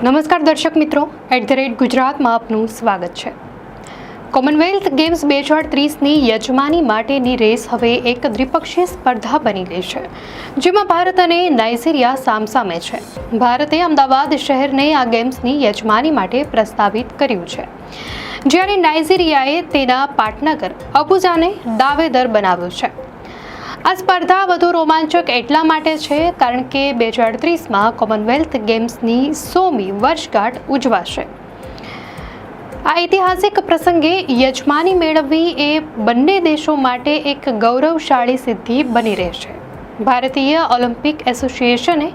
નમસ્કાર દર્શક મિત્રો, @ગુજરાતમાં આપનું સ્વાગત છે। કોમનવેલ્થ ગેમ્સ 2030ની યજમાની માટેની રેસ હવે એક દ્વિપક્ષીય સ્પર્ધા બની ગઈ છે, જેમાં ભારત અને નાઇજીરિયા સામસામે છે। ભારતે અમદાવાદ શહેરને આ ગેમ્સની યજમાની માટે પ્રસ્તાવિત કર્યું છે, જ્યારે નાઇજીરિયાએ તેના પાટનગર અબુજાને દાવેદાર બનાવ્યું છે। આ સ્પર્ધા વધુ રોમાંચક એટલા માટે છે કારણ કે 2030માં કોમનવેલ્થ ગેમ્સની 100મી વર્ષગાંઠ ઉજવાશે। આ ઐતિહાસિક પ્રસંગે યજમાની મેળવવી એ બંને દેશો માટે એક ગૌરવશાળી સિદ્ધિ બની રહેશે। ભારતીય ઓલિમ્પિક એસોસિએશને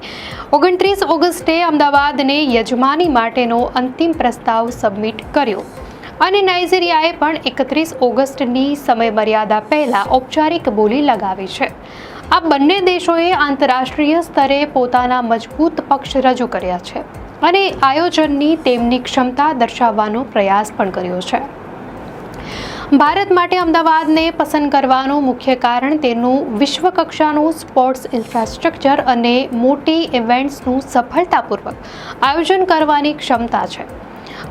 29 ઓગસ્ટે અમદાવાદને યજમાની માટેનો અંતિમ પ્રસ્તાવ સબમિટ કર્યો અને નાઇજીરિયાએ પણ 31 ઓગસ્ટની સમયમર્યાદા પહેલા ઔપચારિક બોલી લગાવી છે। આ બંને દેશોએ આંતરરાષ્ટ્રીય સ્તરે પોતાના મજબૂત પક્ષ રજૂ કર્યા છે અને આયોજનની તેમની ક્ષમતા દર્શાવવાનો પ્રયાસ પણ કર્યો છે। ભારત માટે અમદાવાદને પસંદ કરવાનું મુખ્ય કારણ તેનું વિશ્વકક્ષાનું સ્પોર્ટ્સ ઇન્ફ્રાસ્ટ્રક્ચર અને મોટી ઇવેન્ટ્સનું સફળતાપૂર્વક આયોજન કરવાની ક્ષમતા છે।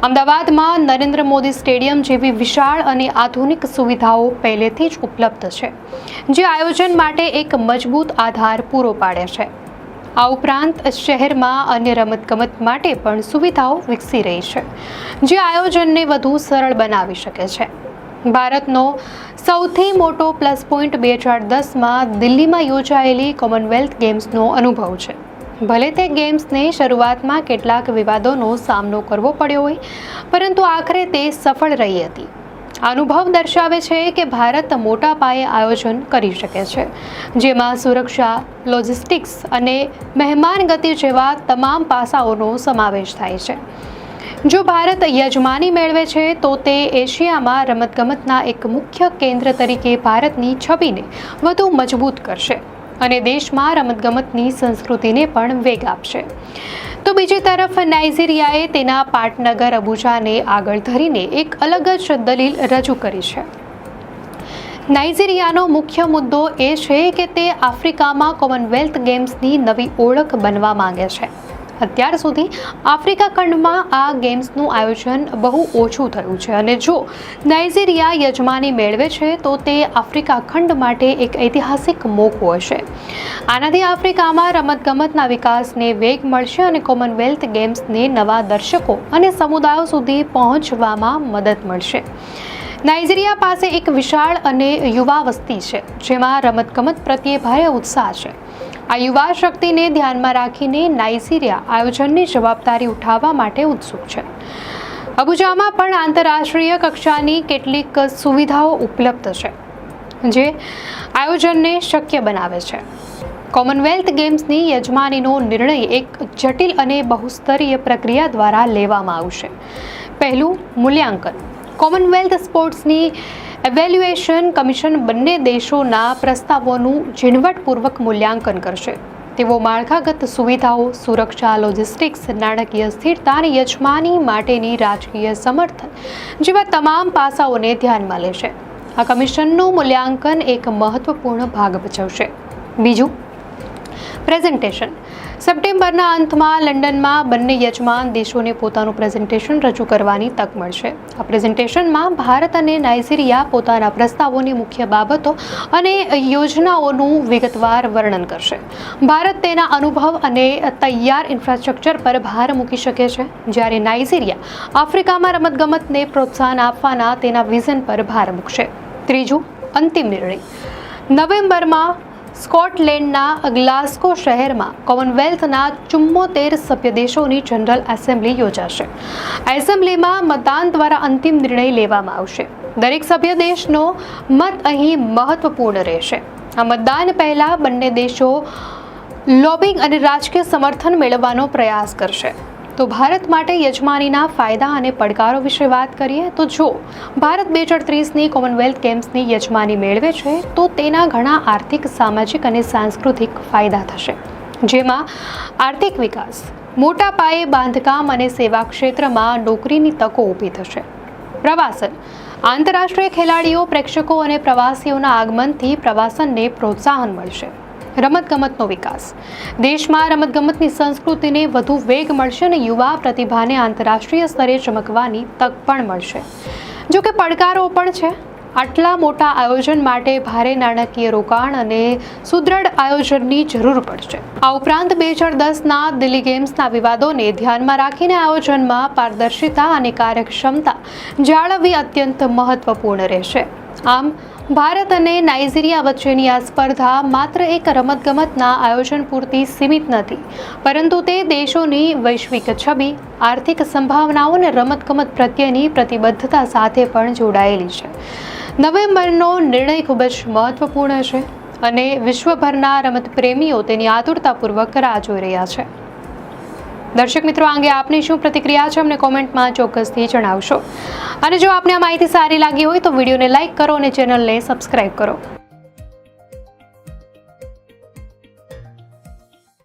અમદાવાદમાં નરેન્દ્ર મોદી સ્ટેડિયમ જેવી વિશાળ અને આધુનિક સુવિધાઓ પહેલેથી જ ઉપલબ્ધ છે, જે આયોજન માટે એક મજબૂત આધાર પૂરો પાડે છે। આ ઉપરાંત શહેરમાં અન્ય રમતગમત માટે પણ સુવિધાઓ વિકસી રહી છે, જે આયોજનને વધુ સરળ બનાવી શકે છે। ભારતનો સૌથી મોટો પ્લસ પોઈન્ટ 2010માં દિલ્હીમાં યોજાયેલી કોમનવેલ્થ ગેમ્સનો અનુભવ છે। ભલે તે ગેમ્સને શરૂઆતમાં કેટલાક વિવાદોનો સામનો કરવો પડ્યો હોય, પરંતુ આખરે તે સફળ રહી હતી। અનુભવ દર્શાવે છે કે ભારત મોટા પાયે આયોજન કરી શકે છે, જેમાં સુરક્ષા, લોજિસ્ટિક્સ અને મહેમાનગતિ જેવા તમામ પાસાઓનો સમાવેશ થાય છે। જો ભારત યજમાની મેળવે છે તો તે એશિયામાં રમતગમતના એક મુખ્ય કેન્દ્ર તરીકે ભારતની છબીને વધુ મજબૂત કરશે અને દેશમાં રમતગમતની સંસ્કૃતિને પણ વેગ આપશે। તો બીજી તરફ નાઇજીરિયાએ તેના પાટનગર અબુજાને આગળ ધરીને એક અલગ જ દલીલ રજૂ કરી છે। નાઇજીરિયાનો મુખ્ય મુદ્દો એ છે કે તે આફ્રિકામાં કોમનવેલ્થ ગેમ્સની નવી ઓળખ બનવા માંગે છે। અત્યાર સુધી આફ્રિકા ખંડમાં આ ગેમ્સનું આયોજન બહુ ઓછું થયું છે અને જો નાઇજીરિયા યજમાની મેળવે છે તો તે આફ્રિકા ખંડ માટે એક ઐતિહાસિક મોકો હશે। આનાથી આફ્રિકામાં રમતગમતના વિકાસને વેગ મળશે અને કોમનવેલ્થ ગેમ્સને નવા દર્શકો અને સમુદાયો સુધી પહોંચવામાં મદદ મળશે। નાઇજીરિયા પાસે એક વિશાળ અને યુવા વસ્તી છે, જેમાં રમતગમત પ્રત્યે ભારે ઉત્સાહ છે। આ યુવા શક્તિને ધ્યાનમાં રાખીને નાઇજીરિયા આયોજનની જવાબદારી ઉઠાવવા માટે ઉત્સુક છે। અબુજામાં પણ આંતરરાષ્ટ્રીય કક્ષાની કેટલીક સુવિધાઓ ઉપલબ્ધ છે, જે આયોજનને શક્ય બનાવે છે। કોમનવેલ્થ ગેમ્સની યજમાનીનો નિર્ણય એક જટિલ અને બહુસ્તરીય પ્રક્રિયા દ્વારા લેવામાં આવશે। પહેલું, મૂલ્યાંકન। કોમનવેલ્થ સ્પોર્ટ્સની એવેલ્યુએશન કમિશન બંને દેશોના પ્રસ્તાવોનું ઝીણવટપૂર્વક મૂલ્યાંકન કરશે। તેઓ માળખાગત સુવિધાઓ, સુરક્ષા, લોજિસ્ટિક્સ, નાણાકીય સ્થિરતા અને યજમાની માટેની રાજકીય સમર્થન જેવા તમામ પાસાઓને ધ્યાનમાં લેશે। આ કમિશનનું મૂલ્યાંકન એક મહત્વપૂર્ણ ભાગ ભજવશે। બીજું, પ્રેઝન્ટેશન। સપ્ટેમ્બરના અંતમાં લંડનમાં બંને યજમાન દેશોને પોતાનું પ્રેઝન્ટેશન રજૂ કરવાની તક મળશે। આ પ્રેઝન્ટેશનમાં ભારત અને નાઇજીરિયા પોતાના પ્રસ્તાવોની મુખ્ય બાબતો અને યોજનાઓનું વિગતવાર વર્ણન કરશે। ભારત તેના અનુભવ અને તૈયાર ઇન્ફ્રાસ્ટ્રક્ચર પર ભાર મૂકી શકે છે, જ્યારે નાઇજીરિયા આફ્રિકામાં રમતગમતને પ્રોત્સાહન આપવાના તેના વિઝન પર ભાર મૂકશે। ત્રીજું, અંતિમ નિર્ણય। નવેમ્બરમાં સ્કોટલેન્ડના ગ્લાસ્ગો શહેરમાં કોમનવેલ્થના 74 સભ્ય દેશોની જનરલ એસેમ્બલી યોજાશે। આ એસેમ્બલીમાં મતદાન દ્વારા અંતિમ નિર્ણય લેવામાં આવશે। દરેક સભ્ય દેશનો મત અહીં મહત્વપૂર્ણ રહેશે। આ મતદાન પહેલા બંને દેશો લોબિંગ અને રાજકીય સમર્થન મેળવવાનો પ્રયાસ કરશે। તો ભારત માટે યજમાનીના ફાયદા અને પડકારો વિશે વાત કરીએ તો જો ભારત 2030ની કોમનવેલ્થ ગેમ્સની યજમાની મેળવે છે તો તેના ઘણા આર્થિક, સામાજિક અને સાંસ્કૃતિક ફાયદા થશે, જેમાં આર્થિક વિકાસ, મોટા પાયે બાંધકામ અને સેવા ક્ષેત્રમાં નોકરીની તકો ઊભી થશે। પ્રવાસન। આંતરરાષ્ટ્રીય ખેલાડીઓ, પ્રેક્ષકો અને પ્રવાસીઓના આગમનથી પ્રવાસનને પ્રોત્સાહન મળશે। રમતગમતનો વિકાસ. દેશમાં રમતગમતની સંસ્કૃતિને વધુ વેગ મળશે અને યુવા પ્રતિભાને આંતરરાષ્ટ્રીય સ્તરે ચમકવાની તક પણ મળશે. જો કે પડકારો પણ છે. આટલા મોટા આયોજન માટે ભારે નાણાકીય રોકાણ અને સુદૃઢ આયોજનની જરૂર પડશે. આ ઉપરાંત 2010ના દિલ્હી ગેમ્સના વિવાદોને ધ્યાનમાં રાખીને આયોજનમાં પારદર્શિતા અને કાર્યક્ષમતા જાળવવી અત્યંત મહત્વપૂર્ણ રહેશે. આમ ભારત અને નાઇજીરિયા વચ્ચેની આ સ્પર્ધા માત્ર એક રમતગમતના આયોજન પૂરતી સીમિત નથી, પરંતુ તે દેશોની વૈશ્વિક છબી, આર્થિક સંભાવનાઓ અને રમતગમત પ્રત્યેની પ્રતિબદ્ધતા સાથે પણ જોડાયેલી છે. નવેમ્બરનો નિર્ણય ખૂબ જ મહત્વપૂર્ણ છે અને વિશ્વભરના રમતપ્રેમીઓ તેની આતુરતાપૂર્વક રાહ જોઈ રહ્યા છે. દર્શક મિત્રો, આ અંગે આપની શું પ્રતિક્રિયા છે અમને કોમેન્ટમાં ચોક્કસથી જણાવશો. અને જો આપને આ માહિતી સારી લાગી હોય તો વિડીયોને લાઇક કરો અને ચેનલને સબસ્ક્રાઇબ કરો.